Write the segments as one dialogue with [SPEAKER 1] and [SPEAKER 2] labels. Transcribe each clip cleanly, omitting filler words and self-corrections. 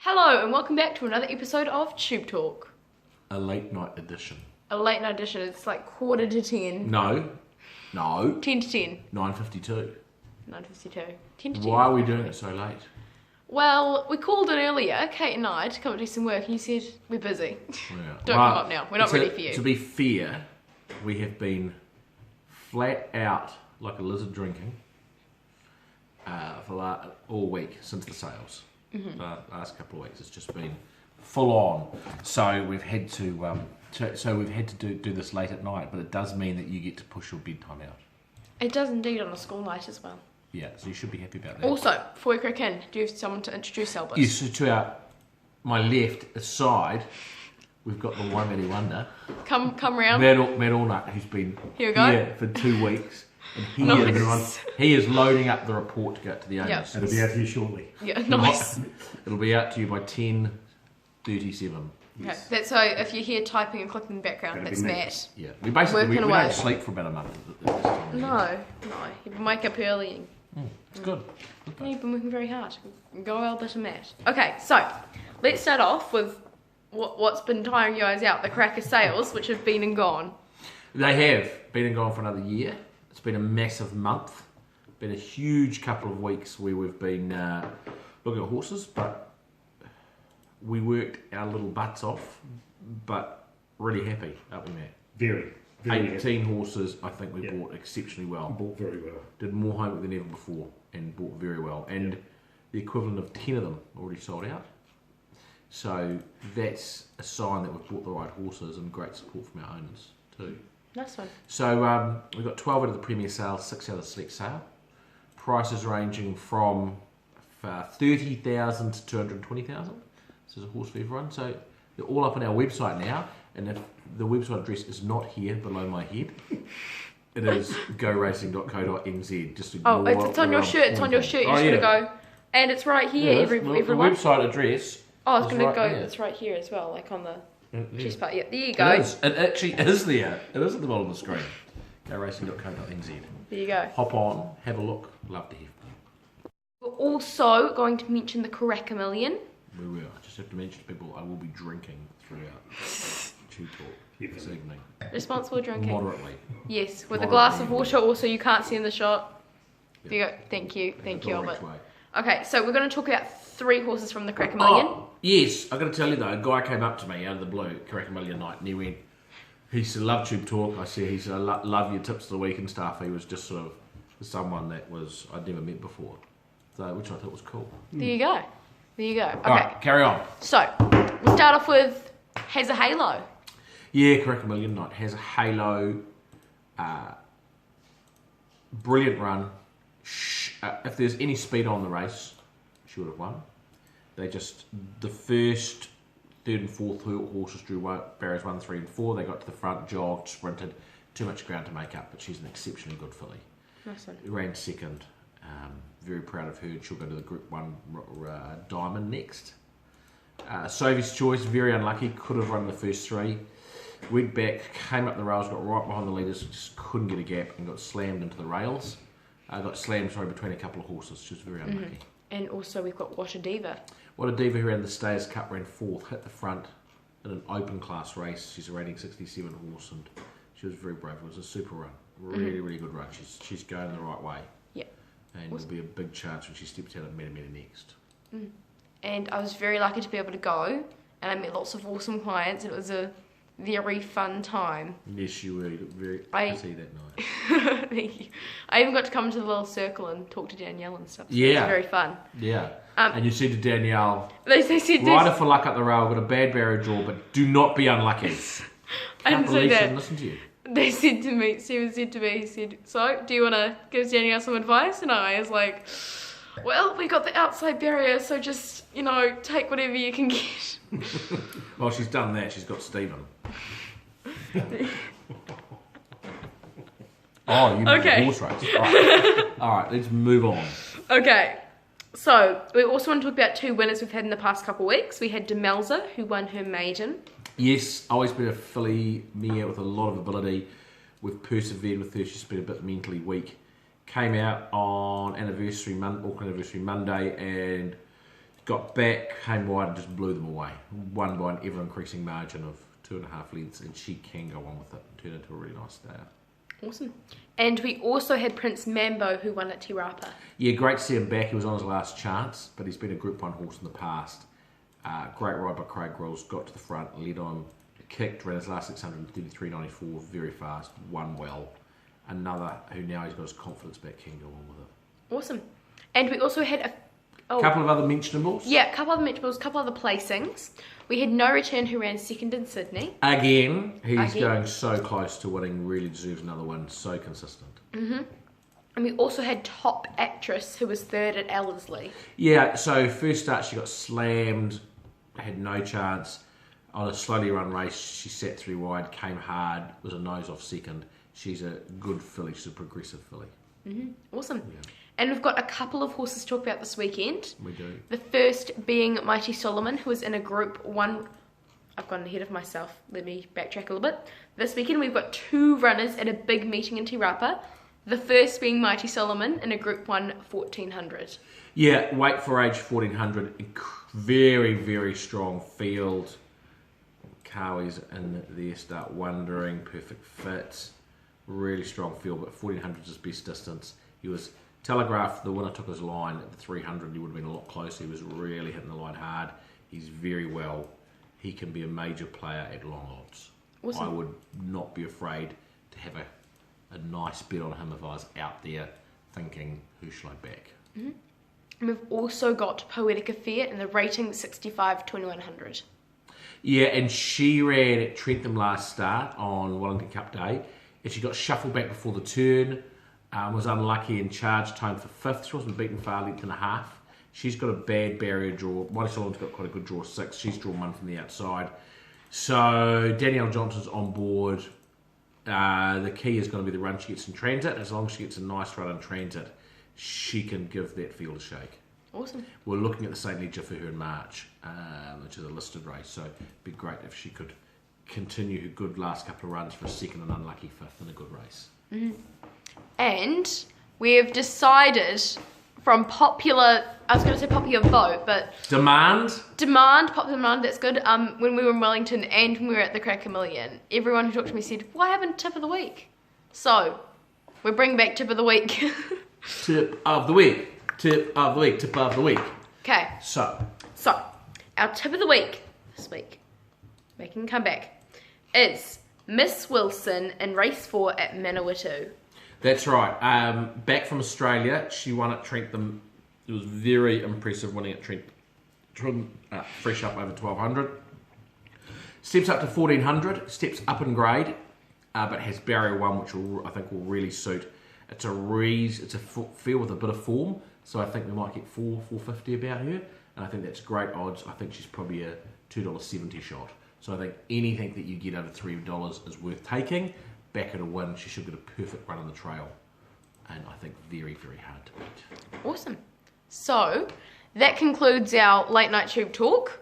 [SPEAKER 1] Hello and welcome back to another episode of Tube Talk.
[SPEAKER 2] A late night edition.
[SPEAKER 1] A late night edition, it's like quarter to 10.
[SPEAKER 2] No.
[SPEAKER 1] 10 to 10.
[SPEAKER 2] 9:52.
[SPEAKER 1] 9:52. 10 to 10.
[SPEAKER 2] Why are we doing it so late?
[SPEAKER 1] Well, we called it earlier, Kate and I, to come and do some work and you said, we're busy.
[SPEAKER 2] Yeah.
[SPEAKER 1] Don't come up now, we're not ready for you.
[SPEAKER 2] To be fair, we have been flat out like a lizard drinking for all week since the sales.
[SPEAKER 1] Mm-hmm.
[SPEAKER 2] The last couple of weeks, it's just been full on. So we've had to do this late at night, but it does mean that you get to push your bedtime out.
[SPEAKER 1] It does indeed on a school night as well.
[SPEAKER 2] Yeah, so you should be happy about that.
[SPEAKER 1] Also, before we crack in, do you have someone to introduce Albus?
[SPEAKER 2] Yes, so to my left side, we've got the Waimiri Wonder.
[SPEAKER 1] Come round.
[SPEAKER 2] Matt Allnut, who's been
[SPEAKER 1] Here we go.
[SPEAKER 2] here for 2 weeks. And
[SPEAKER 1] Nice.
[SPEAKER 2] he is loading up the report to go out to the owners.
[SPEAKER 1] Yep.
[SPEAKER 3] It'll be out here shortly.
[SPEAKER 1] Yeah, nice.
[SPEAKER 2] It'll be out to you by 10:37.
[SPEAKER 1] Okay, that's so if you hear typing and clicking in the background,
[SPEAKER 3] That'd
[SPEAKER 1] that's
[SPEAKER 3] be me.
[SPEAKER 1] Matt.
[SPEAKER 2] Yeah, we basically we
[SPEAKER 1] Working away.
[SPEAKER 2] don't sleep for about a month. At this time of year.
[SPEAKER 1] No, you wake up early
[SPEAKER 2] It's good.
[SPEAKER 1] and you've been working very hard. Go Albert and Matt. Okay, so let's start off with what's been tiring you guys out, the Cracker sales, which have been and gone.
[SPEAKER 2] They have been and gone for another year. It's been a massive month. Been a huge couple of weeks where we've been looking at horses, but we worked our little butts off, but really happy, aren't we, Matt?
[SPEAKER 3] Very, very
[SPEAKER 2] 18 horses, I think we
[SPEAKER 3] Yeah.
[SPEAKER 2] bought exceptionally well.
[SPEAKER 3] bought very well.
[SPEAKER 2] Did more homework than ever before and bought very well. And the equivalent of 10 of them already sold out. So that's a sign that we've bought the right horses and great support from our owners too.
[SPEAKER 1] Nice one.
[SPEAKER 2] So we've got 12 out of the Premier Sale, 6 out of the Select Sale. Prices ranging from 30,000 to 220,000. This is a horse for everyone. So they're all up on our website now. And if the website address is not here below my head, it is goracing.co.nz. Just
[SPEAKER 1] Oh,
[SPEAKER 2] ignore
[SPEAKER 1] it's on your
[SPEAKER 2] where I'm
[SPEAKER 1] shirt. It's on your
[SPEAKER 2] pointing.
[SPEAKER 1] shirt. You
[SPEAKER 2] Oh,
[SPEAKER 1] just
[SPEAKER 2] yeah.
[SPEAKER 1] gotta go. And it's right here,
[SPEAKER 2] Yeah,
[SPEAKER 1] everyone.
[SPEAKER 2] the website address.
[SPEAKER 1] Oh, I was
[SPEAKER 2] is
[SPEAKER 1] gonna
[SPEAKER 2] right
[SPEAKER 1] go.
[SPEAKER 2] there.
[SPEAKER 1] It's right here as well, like on the
[SPEAKER 2] Yeah.
[SPEAKER 1] chest part. Yeah, there you
[SPEAKER 2] It
[SPEAKER 1] go.
[SPEAKER 2] is. It actually is there. It is at the bottom of the screen. goracing.co.nz.
[SPEAKER 1] There you go.
[SPEAKER 2] Hop on, have a look. Love to hear.
[SPEAKER 1] We're also going to mention the Cracker Million.
[SPEAKER 2] We will. I just have to mention to people I will be drinking throughout Tube Talk this evening.
[SPEAKER 1] Responsible drinking.
[SPEAKER 2] Moderately.
[SPEAKER 1] Yes, with a
[SPEAKER 2] Moderately.
[SPEAKER 1] glass of water. Also, you can't see in the shot. There you go. Thank you,
[SPEAKER 2] Direct
[SPEAKER 1] Albert.
[SPEAKER 2] way.
[SPEAKER 1] Okay, so we're going to talk about 3 horses from the Cracker Million.
[SPEAKER 2] Oh, yes. I've got to tell you though, a guy came up to me out of the blue, Cracker Million night, and he went, he said, love Tube Talk. I said, he said, I love your tips of the week and stuff. He was just sort of someone that was I'd never met before. So, which I thought was cool.
[SPEAKER 1] There you go. There you go. Okay,
[SPEAKER 2] Alright, carry on.
[SPEAKER 1] so we'll start off with Has a Halo.
[SPEAKER 2] Yeah, Cracker Million Night has a halo. Brilliant run. If there's any speed on the race, she would have won. The first, third and fourth horses drew barriers 1, 3 and 4. They got to the front, jogged, sprinted. Too much ground to make up, but she's an exceptionally good filly.
[SPEAKER 1] Nice one.
[SPEAKER 2] Ran second. Very proud of her. She'll go to the Group 1 Diamond next. Sophie's Choice, very unlucky. Could have run the first 3. Went back, came up the rails, got right behind the leaders, just couldn't get a gap and got slammed into the rails. Got slammed, between a couple of horses. She was very unlucky.
[SPEAKER 1] And also we've got What a Diva.
[SPEAKER 2] What a Diva who ran the Stayers Cup, ran 4th, hit the front in an open class race. She's a rating 67 horse and she was very brave. It was a super run. Really good run. She's going the right way.
[SPEAKER 1] Yeah.
[SPEAKER 2] And there'll be a big chance when she steps out at Meta next.
[SPEAKER 1] And I was very lucky to be able to go and I met lots of awesome clients and it was a very fun time.
[SPEAKER 2] Yes, you were. You looked very
[SPEAKER 1] I-
[SPEAKER 2] busy that night.
[SPEAKER 1] Thank you. I even got to come to the little circle and talk to Danielle and stuff. So it
[SPEAKER 2] Yeah.
[SPEAKER 1] was very fun.
[SPEAKER 2] Yeah.
[SPEAKER 1] Um,
[SPEAKER 2] And you said to Danielle,
[SPEAKER 1] They said
[SPEAKER 2] rider for luck up the rail, got a bad barrier draw, but do not be unlucky.
[SPEAKER 1] I
[SPEAKER 2] Can't
[SPEAKER 1] didn't say
[SPEAKER 2] believe she
[SPEAKER 1] that.
[SPEAKER 2] didn't listen to you.
[SPEAKER 1] They said to me, Steven said to me, he said, so, do you want to give Danielle some advice? And I was like, well, we got the outside barrier, so just, take whatever you can get.
[SPEAKER 2] Well, she's done that. She's got Stephen. Oh, you mean
[SPEAKER 1] Okay.
[SPEAKER 2] the horse race. All right, let's move on.
[SPEAKER 1] Okay, so we also want to talk about 2 winners we've had in the past couple of weeks. We had Demelza, who won her maiden.
[SPEAKER 2] Yes, always been a filly mare with a lot of ability. We've persevered with her. She's been a bit mentally weak. Came out on Auckland Anniversary Monday and got back, came wide and just blew them away. Won by an ever-increasing margin of 2.5 lengths, and she can go on with it and turn into a really nice stayer.
[SPEAKER 1] Awesome. And we also had Prince Mambo, who won at Te Rapa.
[SPEAKER 2] Yeah, great to see him back. He was on his last chance, but he's been a Group 1 horse in the past. Great ride by Craig Grills, got to the front, led on, kicked, ran his last 633.94, very fast, won well. Another who now he's got his confidence back, can go on with it.
[SPEAKER 1] Awesome. And we also had a
[SPEAKER 2] Couple of other mentionables.
[SPEAKER 1] Yeah, a couple of mentionables, a couple of other placings. We had No Return, who ran second in Sydney.
[SPEAKER 2] Again, he's going so close to winning, really deserves another win, so consistent.
[SPEAKER 1] And we also had Top Actress, who was third at Ellerslie.
[SPEAKER 2] Yeah, so first start she got slammed, had no chance. On a slowly run race, she sat 3 wide, came hard, was a nose off second. She's a good filly, she's a progressive filly.
[SPEAKER 1] Awesome.
[SPEAKER 2] Yeah.
[SPEAKER 1] And we've got a couple of horses to talk about this weekend.
[SPEAKER 2] We do.
[SPEAKER 1] The first being Mighty Solomon, who was in a Group 1. I've gone ahead of myself. Let me backtrack a little bit. This weekend we've got 2 runners at a big meeting in Te Rapa. The first being Mighty Solomon in a Group 1 1400.
[SPEAKER 2] Yeah, weight for age 1400. Very, very strong field. Cowies in there start wondering. Perfect fit. Really strong field, but 1400 is his best distance. He was telegraphed, the winner took his line at the 300. He would have been a lot closer. He was really hitting the line hard. He's very well. He can be a major player at long odds.
[SPEAKER 1] Awesome.
[SPEAKER 2] I would not be afraid to have a nice bet on him if I was out there thinking, who shall I back?
[SPEAKER 1] And we've also got Poetic Affair in the rating 65 2100.
[SPEAKER 2] Yeah, and she ran at Trentham last start on Wellington Cup Day, and she got shuffled back before the turn. Was unlucky and charged time for 5th. She wasn't beaten far, length and a half. She's got a bad barrier draw. Mighty Solomon's got quite a good draw, 6. She's drawn 1 from the outside. So Danielle Johnson's on board. The key is going to be the run she gets in transit. As long as she gets a nice run in transit, she can give that field a shake.
[SPEAKER 1] Awesome.
[SPEAKER 2] We're looking at the St. Leger for her in March, which is a listed race. So it'd be great if she could continue her good last couple of runs for a 2nd and unlucky 5th in a good race.
[SPEAKER 1] And we have decided from popular, I was going to say popular vote, but
[SPEAKER 2] Popular
[SPEAKER 1] demand, that's good. When we were in Wellington and when we were at the Cracker Million, everyone who talked to me said, why haven't Tip of the Week? So, we're bringing back Tip of the Week.
[SPEAKER 2] Tip of the week. Tip of the week. Tip of the week.
[SPEAKER 1] Okay.
[SPEAKER 2] So,
[SPEAKER 1] our Tip of the Week this week, making a comeback, is Miss Wilson in race 4 at Manawatu.
[SPEAKER 2] that's right. Back from Australia, she won at Trentham. It was very impressive winning at Trentham. Fresh up over 1200. Steps up to 1400. Steps up in grade, but has barrier 1, which I think will really suit. It's a field with a bit of form, so I think we might get $4.50 about her, and I think that's great odds. I think she's probably a $2.70 shot. So I think anything that you get over $3 is worth taking. Back at a win, she should get a perfect run on the trail, and I think very, very hard to beat.
[SPEAKER 1] Awesome. So, that concludes our late night tube talk.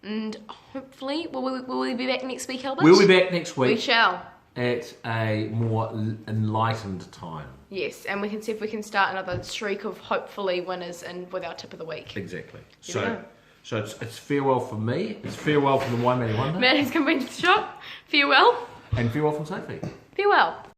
[SPEAKER 1] And hopefully, will we be back next week, Albert?
[SPEAKER 2] We'll be back next
[SPEAKER 1] We
[SPEAKER 2] week
[SPEAKER 1] shall.
[SPEAKER 2] at a more enlightened time.
[SPEAKER 1] Yes, and we can see if we can start another streak of hopefully winners and with our Tip of the Week.
[SPEAKER 2] Exactly.
[SPEAKER 1] Here we go.
[SPEAKER 2] So it's farewell from me. It's farewell from the Wine Man Wonder.
[SPEAKER 1] Matt has come into the shop. Farewell.
[SPEAKER 2] And farewell from Sophie.
[SPEAKER 1] Farewell.